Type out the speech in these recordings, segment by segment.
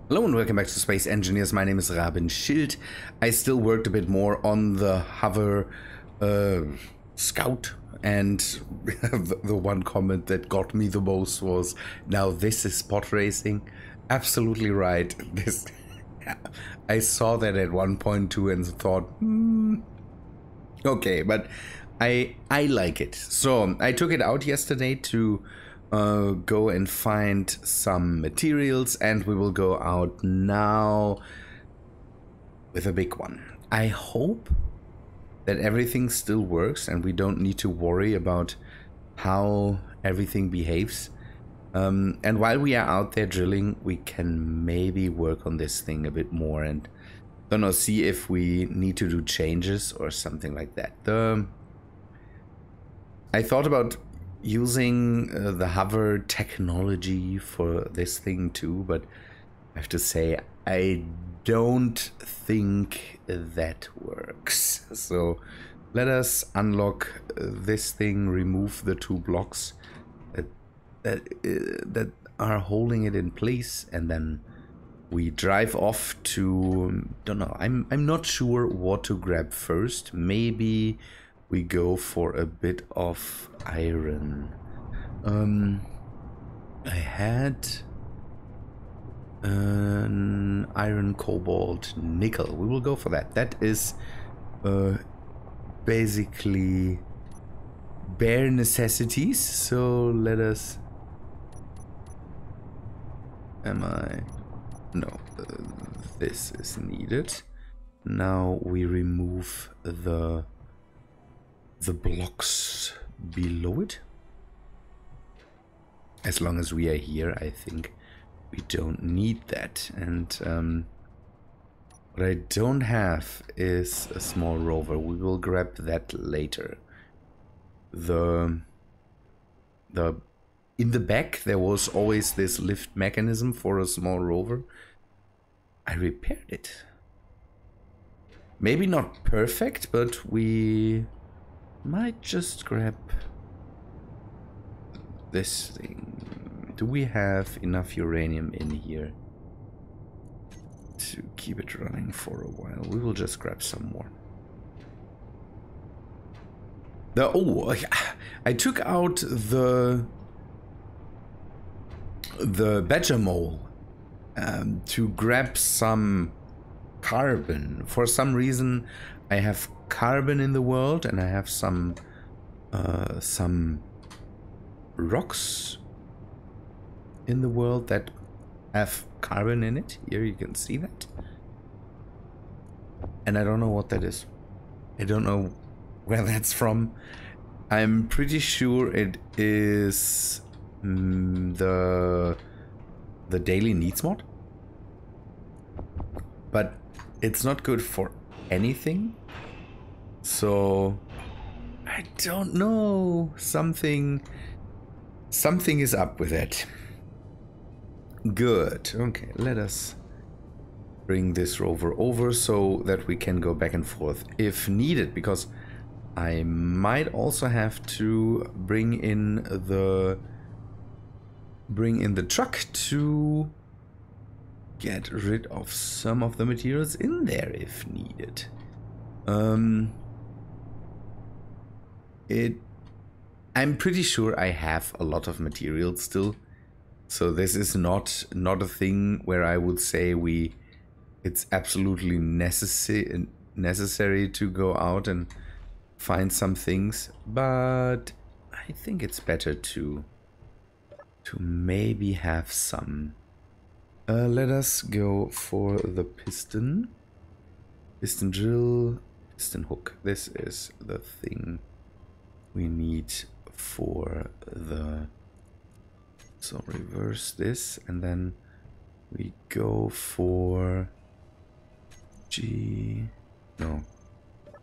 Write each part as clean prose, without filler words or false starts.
Hello and welcome back to Space Engineers. My name is Rabenschild. I still worked a bit more on the hover scout, and the one comment that got me the most was, now this is spot racing. Absolutely right. This I saw that at 1.2 and thought, okay, but I like it. So I took it out yesterday to go and find some materials, and we will go out now with a big one. I hope that everything still works and we don't need to worry about how everything behaves. And while we are out there drilling, we can maybe work on this thing a bit more and, don't know, see if we need to do changes or something like that. I thought about using the hover technology for this thing too, but I have to say I don't think that works. So let us unlock this thing, remove the two blocks that are holding it in place, and then we drive off to, don't know, I'm not sure what to grab first. Maybe we go for a bit of iron. I had an iron, cobalt, nickel. We will go for that. That is basically bare necessities. So let us... No, this is needed. Now we remove the blocks below it. As long as we are here, I think we don't need that. And what I don't have is a small rover. We will grab that later. In the back there was always this lift mechanism for a small rover. I repaired it. Maybe not perfect, but we might just grab this thing. Do we have enough uranium in here to keep it running for a while? We will just grab some more. I took out the badger mole to grab some carbon. For some reason I have carbon in the world, and I have some rocks in the world that have carbon in it. Here you can see that, and I don't know what that is. I don't know where that's from. I'm pretty sure it is the daily needs mod, but it's not good for anything. So I don't know. Something is up with it. Good. Okay, let us bring this rover over so that we can go back and forth if needed, because I might also have to bring in the truck to get rid of some of the materials in there if needed. I'm pretty sure I have a lot of materials still, so this is not a thing where I would say it's absolutely necessary to go out and find some things, but I think it's better to maybe have some. Let us go for the piston drill, piston hook. This is the thing we need for the... So reverse this, and then we go for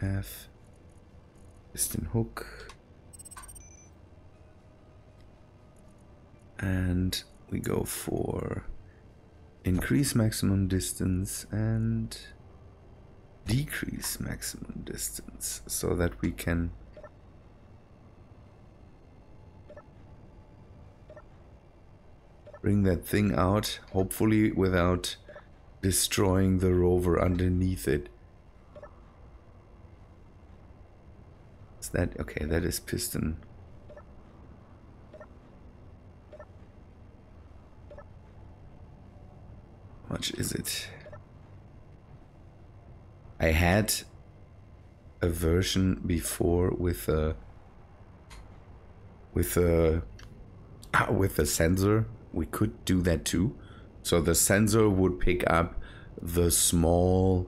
F, piston hook, and we go for increase maximum distance and decrease maximum distance, so that we can bring that thing out, hopefully without destroying the rover underneath it. Is that okay? That is piston. How much is it? I had a version before with a sensor. We could do that too. So the sensor would pick up the small.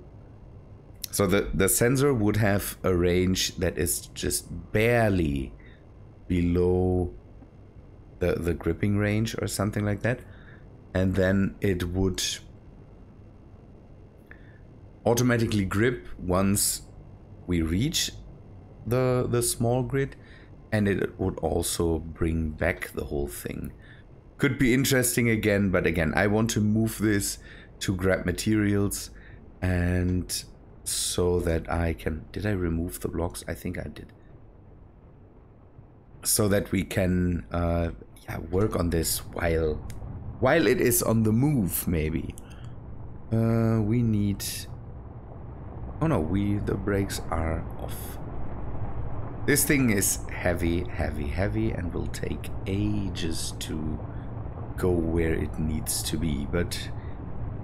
So the sensor would have a range that is just barely below the gripping range or something like that, and then it would automatically grip once we reach the small grid, and it would also bring back the whole thing. Could be interesting again, but again, I want to move this to grab materials, and so that I can... Did I remove the blocks? I think I did. So that we can yeah, work on this while it is on the move, maybe. We need... Oh no, the brakes are off. This thing is heavy, heavy, heavy, and will take ages to go where it needs to be, but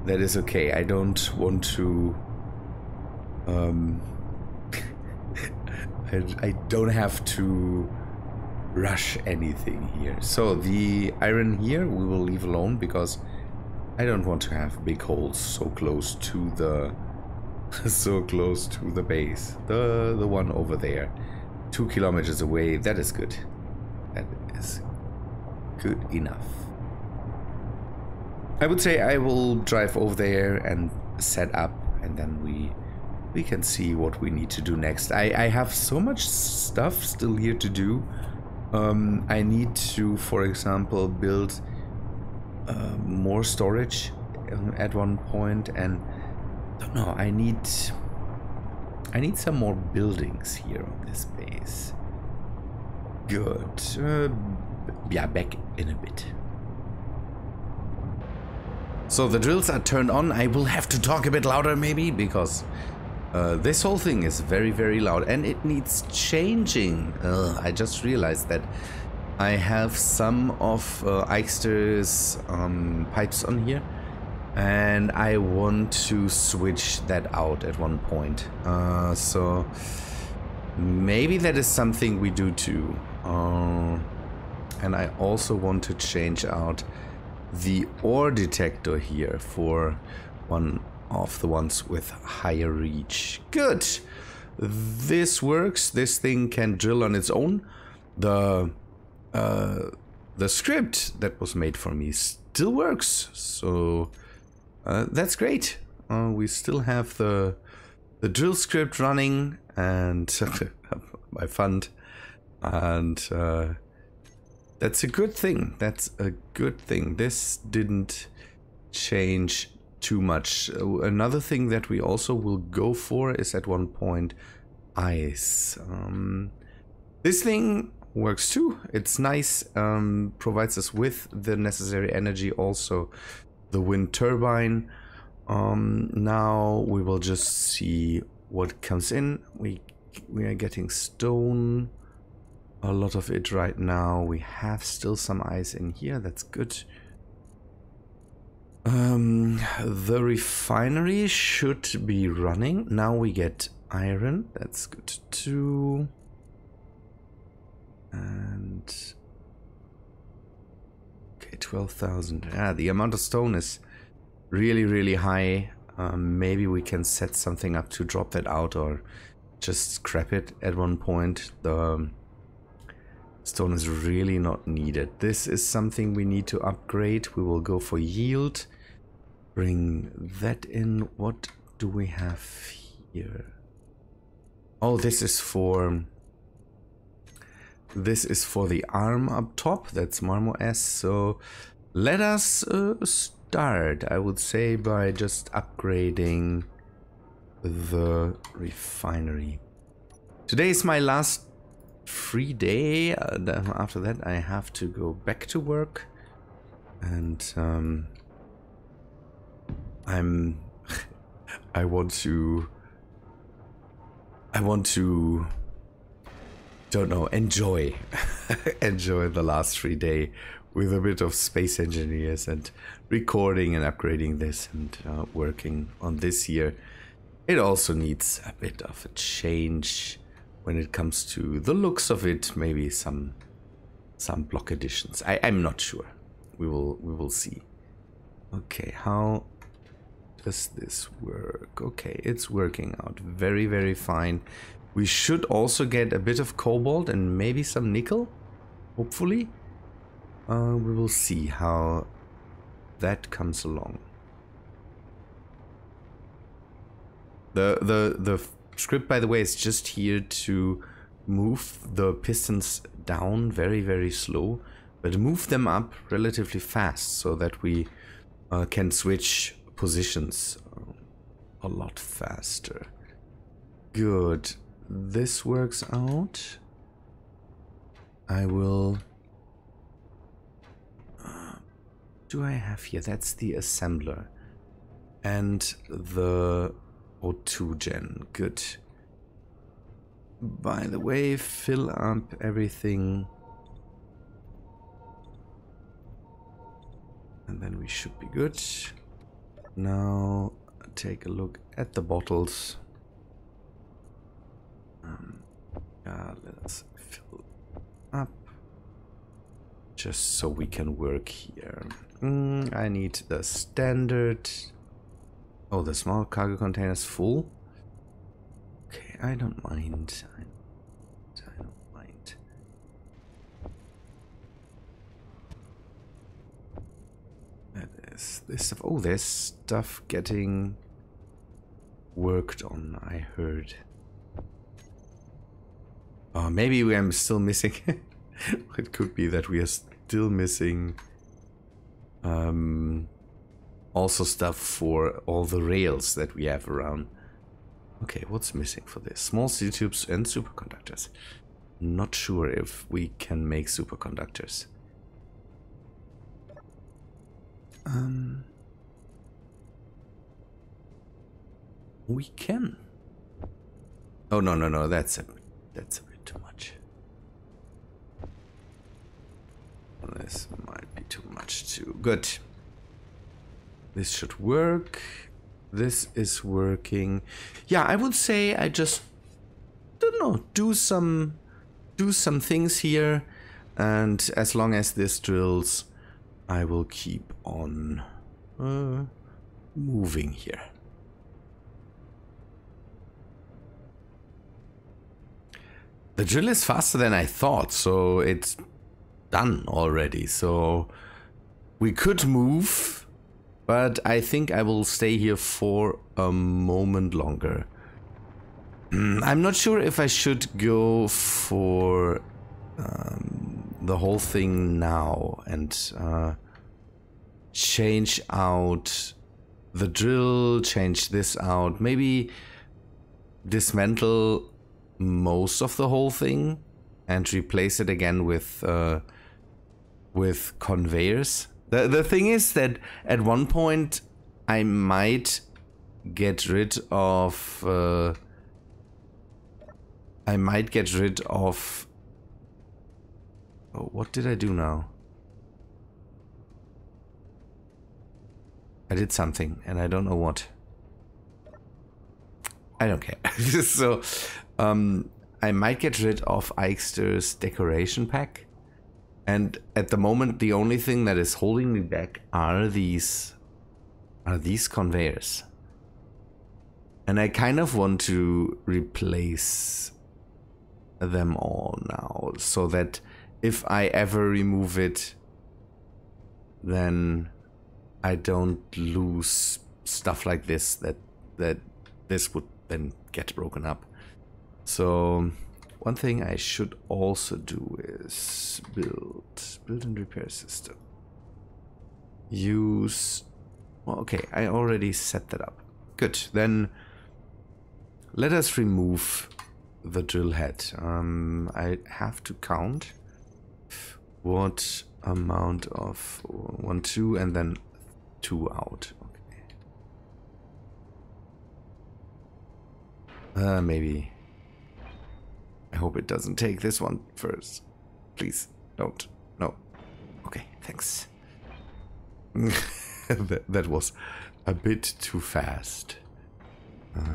that is okay. I don't want to... I don't have to rush anything here. So the iron here we will leave alone, because I don't want to have big holes so close to the base. The one over there, 2 kilometers away. That is good. That is good enough. I would say I will drive over there and set up, and then we can see what we need to do next. I have so much stuff still here to do. I need to, for example, build more storage at one point, and I don't know, I need some more buildings here on this base. Good. Yeah, back in a bit. So the drills are turned on. I will have to talk a bit louder maybe, because this whole thing is very, very loud, and it needs changing. I just realized that I have some of Eichster's pipes on here, and I want to switch that out at one point. So maybe that is something we do too. And I also want to change out the ore detector here for one of the ones with higher reach. Good. This works. This thing can drill on its own. The script that was made for me still works. So that's great. We still have the drill script running, and my fund, and that's a good thing. That's a good thing. This didn't change too much. Another thing that we also will go for is at one point ice. This thing works too. It's nice. Provides us with the necessary energy. Also the wind turbine. Now we will just see what comes in. We are getting stone, a lot of it right now. We have still some ice in here. That's good. The refinery should be running. Now we get iron. That's good too. And okay, 12,000. Yeah, the amount of stone is really, really high. Maybe we can set something up to drop that out, or just scrap it at one point. The stone is really not needed. This is something we need to upgrade. We will go for yield. Bring that in. What do we have here? Oh, this is for the arm up top. That's Marmo S. So let us start, I would say, by just upgrading the refinery. Today is my last free day. After that I have to go back to work, and I'm I want to, don't know, enjoy enjoy the last 3 days with a bit of space engineers and recording and upgrading this and working on this year. It also needs a bit of a change when it comes to the looks of it. Maybe some block additions. I'm not sure. We will see. Okay, how does this work? Okay, it's working out very, very fine. We should also get a bit of cobalt and maybe some nickel, hopefully. We will see how that comes along. The script, by the way, is just here to move the pistons down very, very slow, but move them up relatively fast so that we can switch positions a lot faster. Good. This works out. I will... do I have here? That's the assembler. And the O2 gen. Good. By the way, fill up everything. And then we should be good. Now take a look at the bottles. Let's fill up. Just so we can work here. I need the standard. Oh, the small cargo container is full. Okay, I don't mind. I don't mind. That is this stuff. Oh, there's stuff getting worked on, I heard. Maybe we are still missing. It could be that we are still missing also stuff for all the rails that we have around. Okay, what's missing for this? Small steel tubes and superconductors. Not sure if we can make superconductors. We can. Oh, no, that's a bit too much. This might be too much too. Good. This should work. This is working. Yeah, I would say I just don't know, do some things here, and as long as this drills, I will keep on moving here. The drill is faster than I thought, so it's done already. So we could move, but I think I will stay here for a moment longer. I'm not sure if I should go for the whole thing now and change out the drill, change this out, maybe dismantle most of the whole thing and replace it again with conveyors. The thing is that at one point I might get rid of oh, what did I do now? I did something and I don't know what. I don't care. So I might get rid of Eichster's decoration pack, and at the moment the only thing that is holding me back are these conveyors, and I kind of want to replace them all now, so that if I ever remove it, then I don't lose stuff like this, that this would then get broken up. So one thing I should also do is build and repair system. Use, well, okay, I already set that up. Good, then let us remove the drill head. I have to count what amount of 1, 2, and then 2 out. Okay. Maybe. I hope it doesn't take this one first. Please, don't. No. Okay, thanks. that was a bit too fast.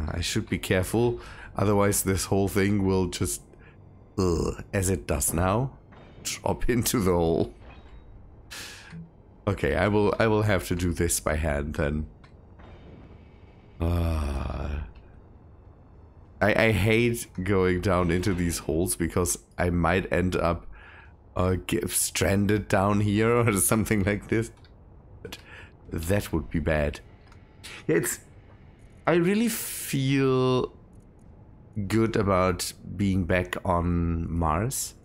I should be careful, otherwise this whole thing will just, as it does now, drop into the hole. Okay, I will have to do this by hand then. I hate going down into these holes because I might end up stranded down here or something like this. But that would be bad. I really feel good about being back on Mars.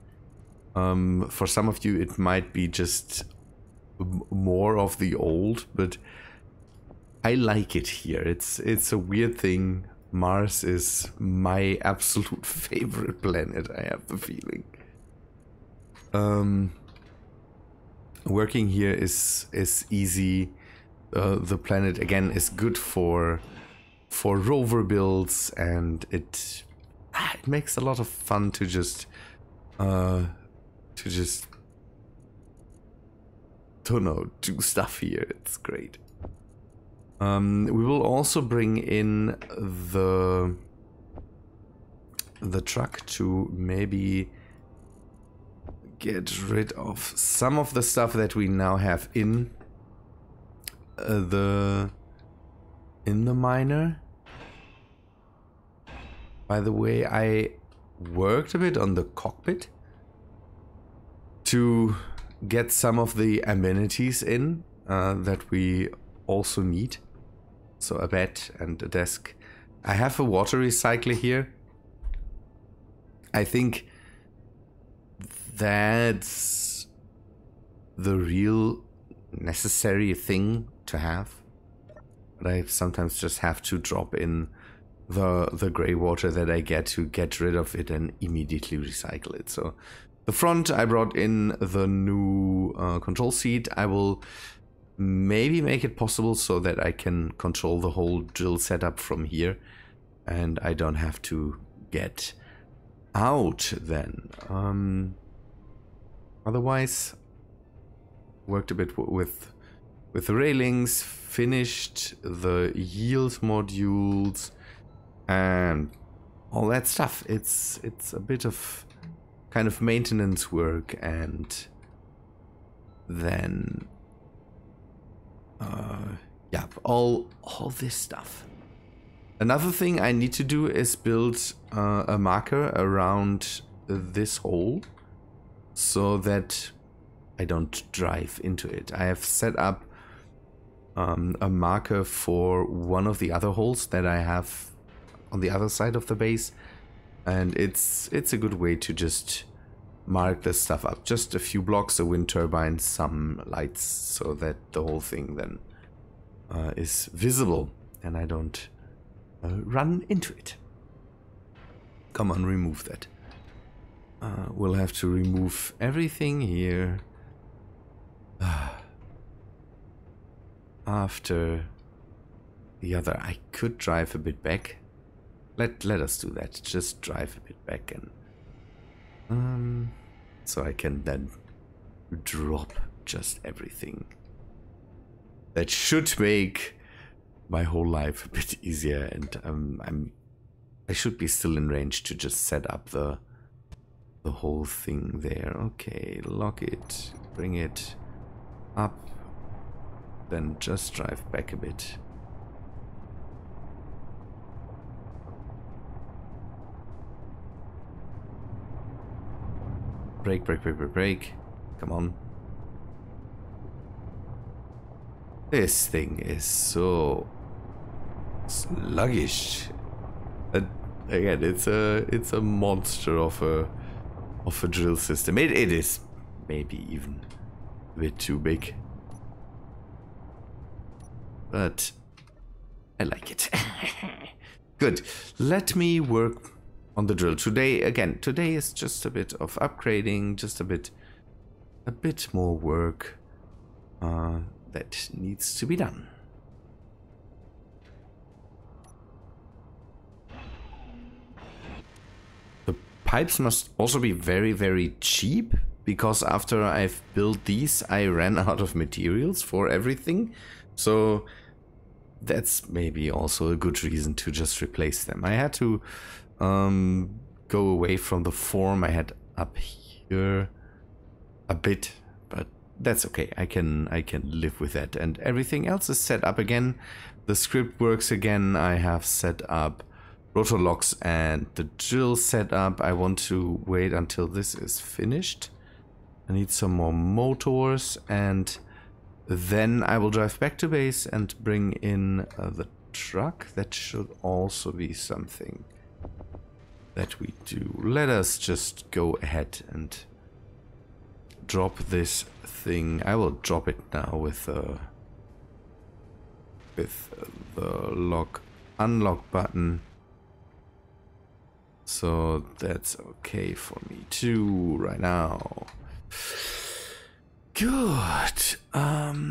For some of you, it might be just more of the old, but I like it here. It's a weird thing. Mars is my absolute favorite planet, I have the feeling. Working here is easy. The planet again is good for rover builds, and it makes a lot of fun to just don't know, do stuff here. It's great. We will also bring in the truck to maybe get rid of some of the stuff that we now have in the miner. By the way, I worked a bit on the cockpit to get some of the amenities in that we also need. So a bed and a desk. I have a water recycler here. I think that's the real necessary thing to have. But I sometimes just have to drop in the grey water that I get to get rid of it and immediately recycle it. So the front, I brought in the new control seat. I will maybe make it possible so that I can control the whole drill setup from here and I don't have to get out then. Otherwise, worked a bit with the railings, finished the yield modules and all that stuff. It's a bit of kind of maintenance work, and then yeah, all this stuff. Another thing I need to do is build a marker around this hole so that I don't drive into it. I have set up a marker for one of the other holes that I have on the other side of the base, and it's a good way to just mark this stuff up. Just a few blocks, a wind turbine, some lights, so that the whole thing then is visible and I don't run into it. Come on, remove that. We'll have to remove everything here after the other. I could drive a bit back. Let us do that. Just drive a bit back, and so I can then drop just everything. That should make my whole life a bit easier, and I should be still in range to just set up the whole thing there. Okay, lock it, bring it up, then just drive back a bit. Brake, brake, brake, brake, brake. Come on. This thing is so sluggish. Again, it's a monster of a drill system. It is maybe even a bit too big, but I like it. Good. Let me work on the drill today. Again, today is just a bit of upgrading, just a bit more work that needs to be done. pipes must also be very, very cheap, because after I've built these, I ran out of materials for everything. So that's maybe also a good reason to just replace them. I had to go away from the form I had up here a bit, but that's okay. I can live with that. And everything else is set up again. The script works again. I have set up rotor locks and the drill set up. I want to wait until this is finished. I need some more motors, and then I will drive back to base and bring in the truck. That should also be something that we do. Let us just go ahead and drop this thing. I will drop it now with the unlock button. So that's okay for me too right now. Good. I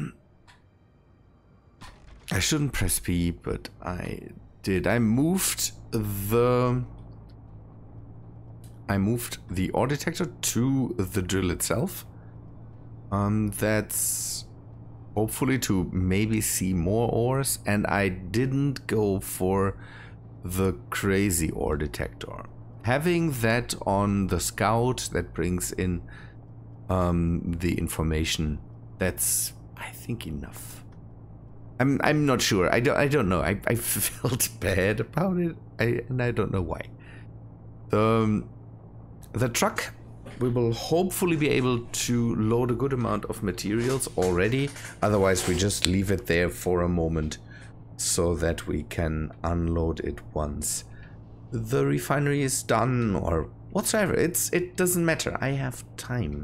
shouldn't press P, but I did. I moved the ore detector to the drill itself. That's hopefully to maybe see more ores, and I didn't go for the crazy ore detector. Having that on the scout that brings in the information, that's, I think, enough. I'm not sure. I don't know. I felt bad about it, and I don't know why. The truck, we will hopefully be able to load a good amount of materials already. Otherwise, we just leave it there for a moment so that we can unload it once the refinery is done or whatsoever. It doesn't matter. I have time.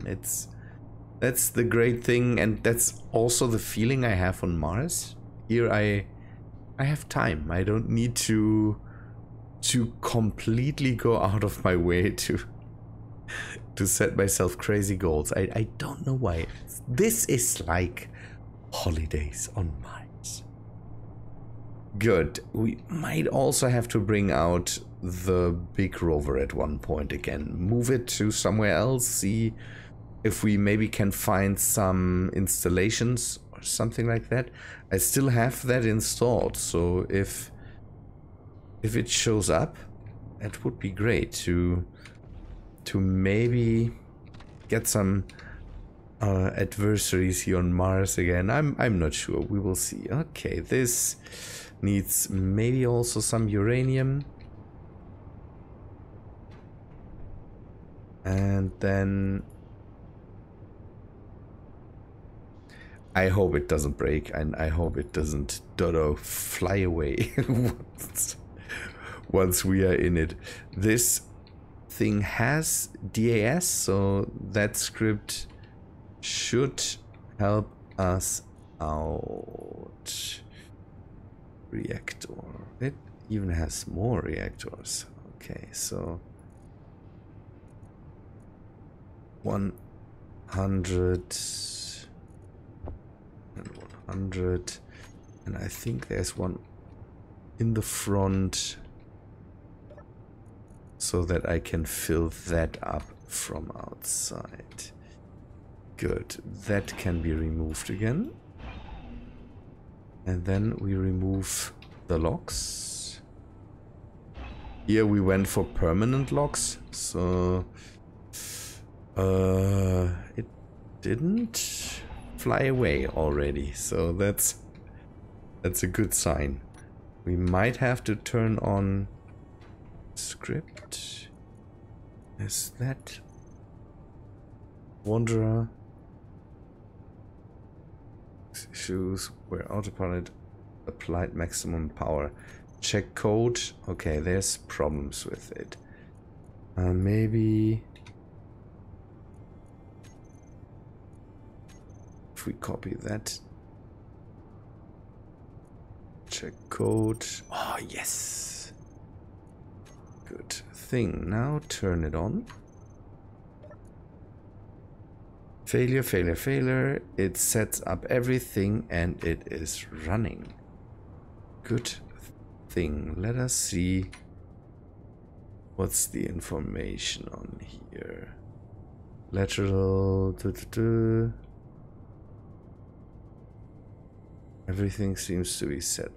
That's the great thing, and that's also the feeling I have on Mars. Here I have time. I don't need to completely go out of my way to set myself crazy goals. I don't know why. This is like holidays on Mars. Good. We might also have to bring out the big rover at one point again. Move it to somewhere else. See if we maybe can find some installations or something like that. I still have that installed, so if it shows up, that would be great to maybe get some adversaries here on Mars again. I'm not sure. We will see. Okay, this needs maybe also some uranium. And then I hope it doesn't break, and I hope it doesn't fly away once we are in it. This thing has DAS, so that script should help us out. Reactor. It even has more reactors. Okay, so 100 and 100, and I think there's one in the front so that I can fill that up from outside. Good, that can be removed again, and then we remove the locks. Here we went for permanent locks, so it didn't fly away already, so that's a good sign. We might have to turn on script. Is that Wanderer? Shoes where autopilot applied maximum power. Check code. Okay, there's problems with it. Maybe if we copy that. Check code. Oh, yes. Good thing. Now turn it on. Failure, failure, failure. It sets up everything and it is running. Good thing. Let us see What's the information on here? Lateral. Everything seems to be set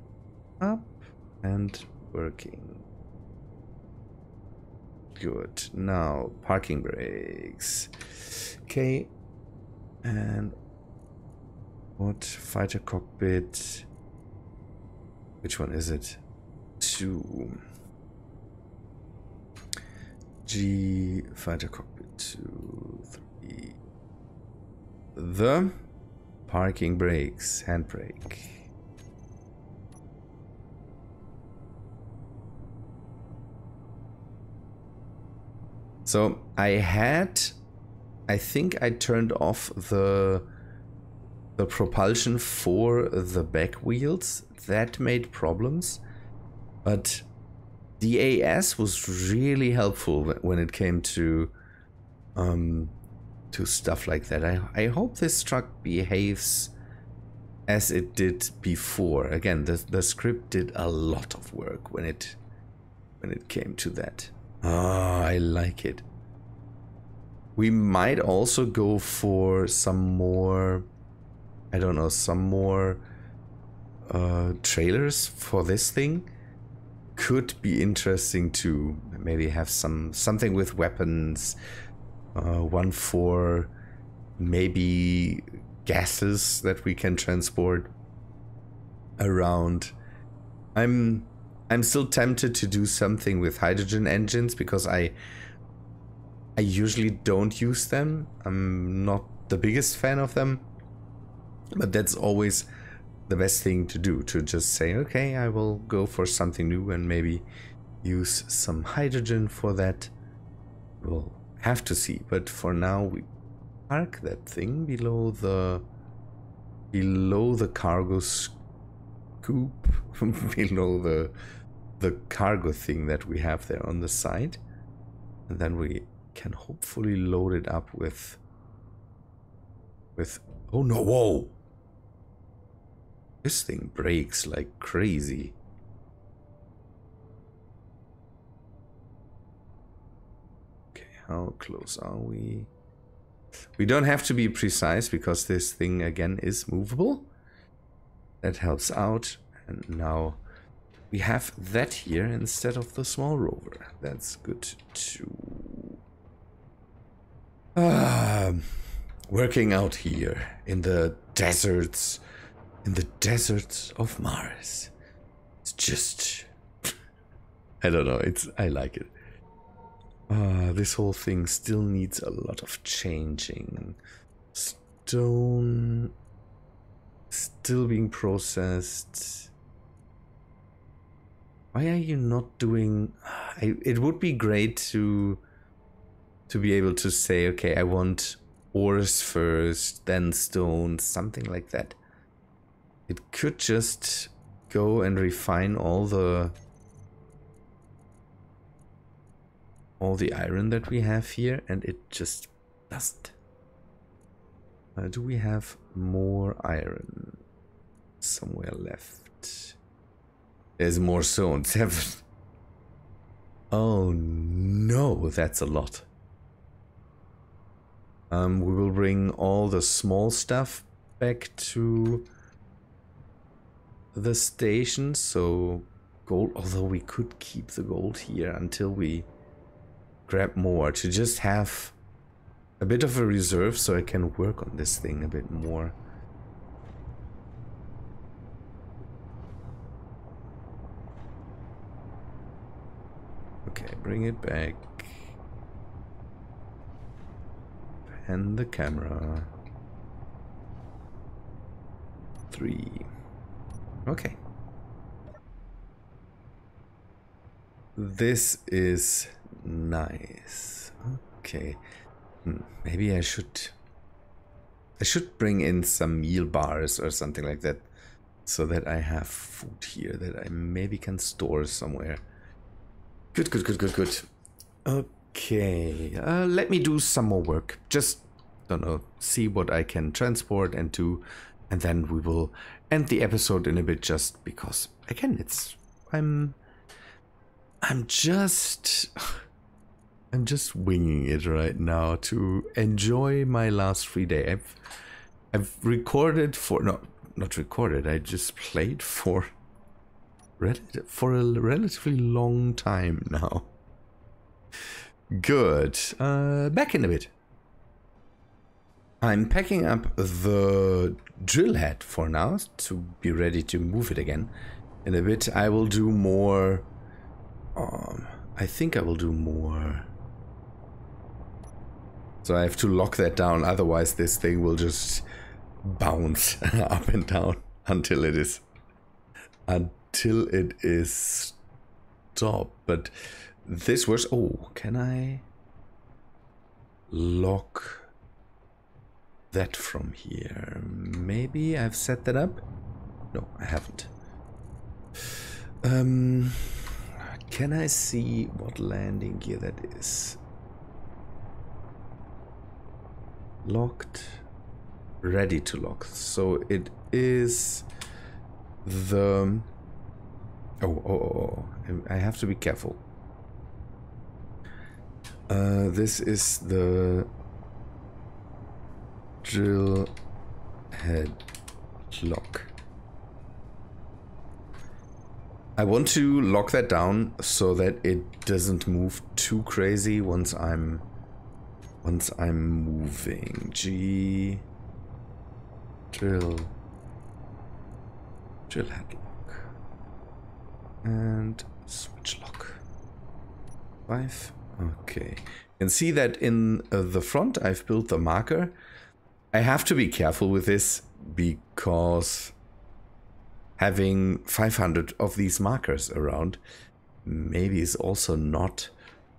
up and working. Good. Now, parking brakes. Okay. And what? Fighter cockpit. Which one is it? 2. G. Fighter cockpit 2, 3. The parking brakes. Handbrake. So I think I turned off the propulsion for the back wheels. That made problems, but the AS was really helpful when it came to stuff like that. I hope this truck behaves as it did before. Again, the script did a lot of work when it came to that. Oh, I like it. We might also go for some more, I don't know, some more trailers for this thing. Could be interesting to maybe have something with weapons, one for maybe gases that we can transport around. I'm still tempted to do something with hydrogen engines because I usually don't use them. I'm not the biggest fan of them, but that's always the best thing to do, to just say, okay, I will go for something new and maybe use some hydrogen for that. We'll have to see, but for now we park that thing below the cargo scoop, below the cargo thing that we have there on the side, and then we can hopefully load it up with oh no, whoa, this thing breaks like crazy. Okay, how close are we? We don't have to be precise because this thing again is movable. That helps out. And now we have that here instead of the small rover. That's good too. Working out here in the deserts of Mars. It's just, I don't know, I like it. This whole thing still needs a lot of changing. Stone still being processed. Why are you not doing... it would be great to be able to say, okay, I want ores first, then stone, something like that. It could just go and refine all the iron that we have here, and it just doesn't. Do we have more iron somewhere left? There's more stone. 7. Oh no, that's a lot. We will bring all the small stuff back to the station. So gold, although we could keep the gold here until we grab more, to just have a bit of a reserve so I can work on this thing a bit more. Okay, bring it back. And the camera. 3. Okay. This is nice. Okay. Maybe I should bring in some meal bars or something like that, so that I have food here that I maybe can store somewhere. Good. Okay, let me do some more work. Just, don't know, see what I can transport and do, and then we will end the episode in a bit, just because, again, I'm just... I'm just winging it right now to enjoy my last free day. I've recorded for not recorded. I just played for a relatively long time now. Good. Back in a bit. I'm packing up the drill head for now to be ready to move it again. In a bit I will do more. I think I will do more. So I have to lock that down, otherwise this thing will just bounce up and down until it is stopped. But this was, oh, can I lock that from here? Maybe I've set that up? No, I haven't. Can I see what landing gear that is? Locked, ready to lock. So it is the I have to be careful. This is the drill head lock. I want to lock that down so that it doesn't move too crazy once I'm moving. G drill head lock and switch lock 5. Okay, you can see that in the front I've built the marker. I have to be careful with this because having 500 of these markers around maybe is also not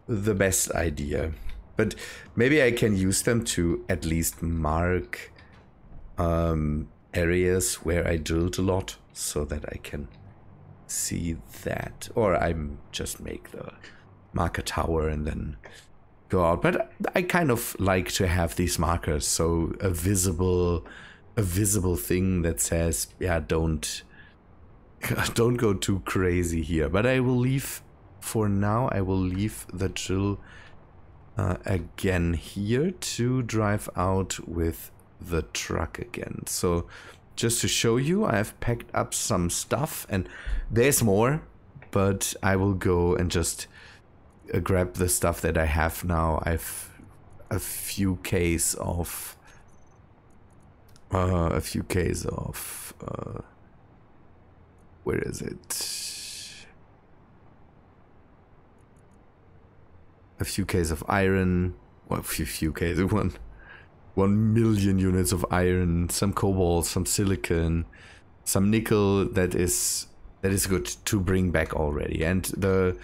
the best idea. But maybe I can use them to at least mark areas where I drilled a lot so that I can see that. Or I just make the marker tower and then go out. But I kind of like to have these markers, so a visible thing that says, yeah, don't go too crazy here. But I will leave, for now, I will leave the drill again here to drive out with the truck again. So just to show you, I have packed up some stuff and there's more, but I will go and just grab the stuff that I have now. I've a few case of where is it? A few case of iron, well, a few case, 1 million units of iron, some cobalt, some silicon, some nickel. That is good to bring back already. And the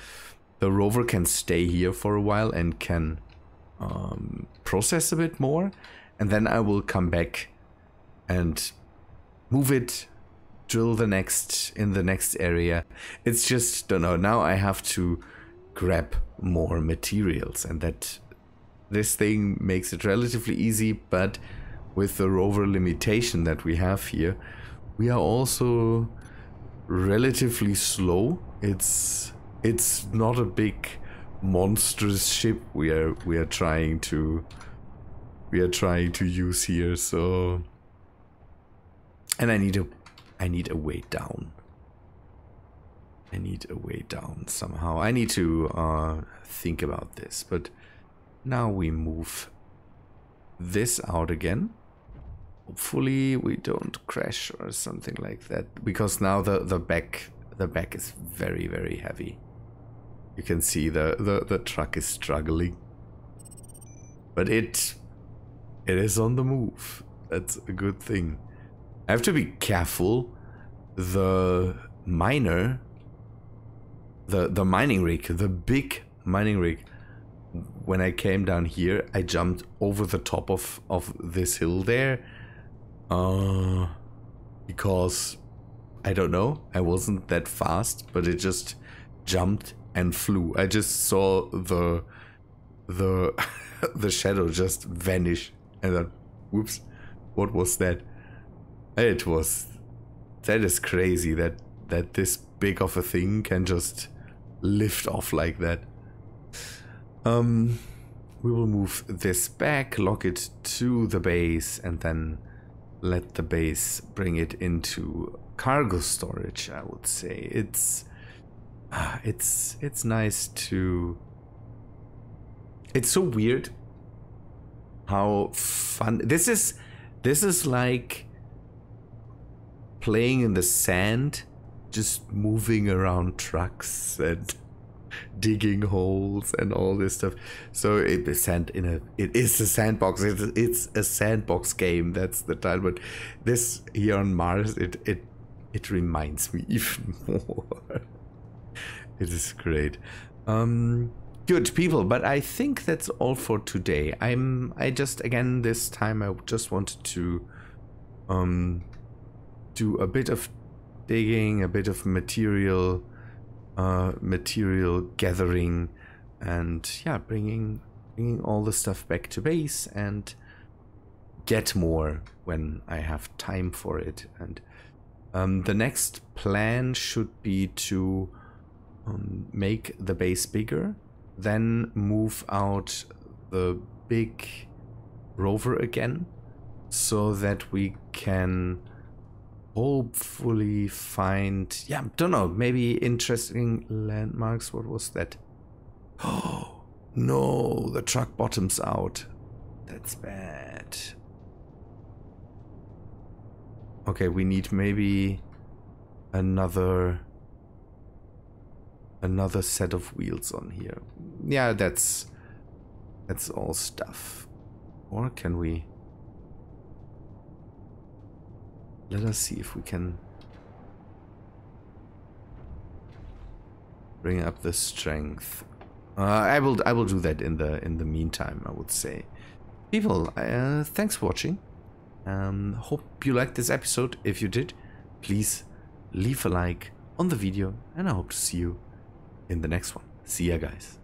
rover can stay here for a while and can process a bit more, and then I will come back and move it, drill in the next area. It's just, don't know, now I have to grab more materials, and that this thing makes it relatively easy. But with the rover limitation that we have here, we are also relatively slow. It's not a big monstrous ship we are trying to use here. So, and I need a way down. I need a way down somehow. I need to think about this. But now we move this out again. Hopefully we don't crash or something like that, because now the back is very, very heavy. You can see the truck is struggling, but it is on the move. That's a good thing. I have to be careful. The miner, the mining rig, the big mining rig, when I came down here, I jumped over the top of this hill there, because I don't know, I wasn't that fast, but it just jumped and flew. I just saw the shadow just vanish, and then, whoops, what was that? That is crazy that this big of a thing can just lift off like that. We will move this back, lock it to the base, and then let the base bring it into cargo storage. I would say it's nice to. It's so weird how fun this is. This is like playing in the sand, just moving around trucks and digging holes and all this stuff. So it is a sandbox. It's a sandbox game. That's the title. But this here on Mars, it reminds me even more. It is great. Good people, but I think that's all for today. I just again this time I just wanted to do a bit of digging, a bit of material gathering, and yeah, bringing all the stuff back to base and get more when I have time for it. And the next plan should be to make the base bigger, then move out the big rover again, so that we can hopefully find, yeah, don't know, maybe interesting landmarks. What was that? Oh no, the truck bottoms out. That's bad. Okay, we need maybe another set of wheels on here. Yeah, that's all stuff. Or can we? Let us see if we can bring up the strength. I will do that in the meantime, I would say. People, thanks for watching. Hope you liked this episode. If you did, please leave a like on the video, and I hope to see you in the next one. See ya, guys.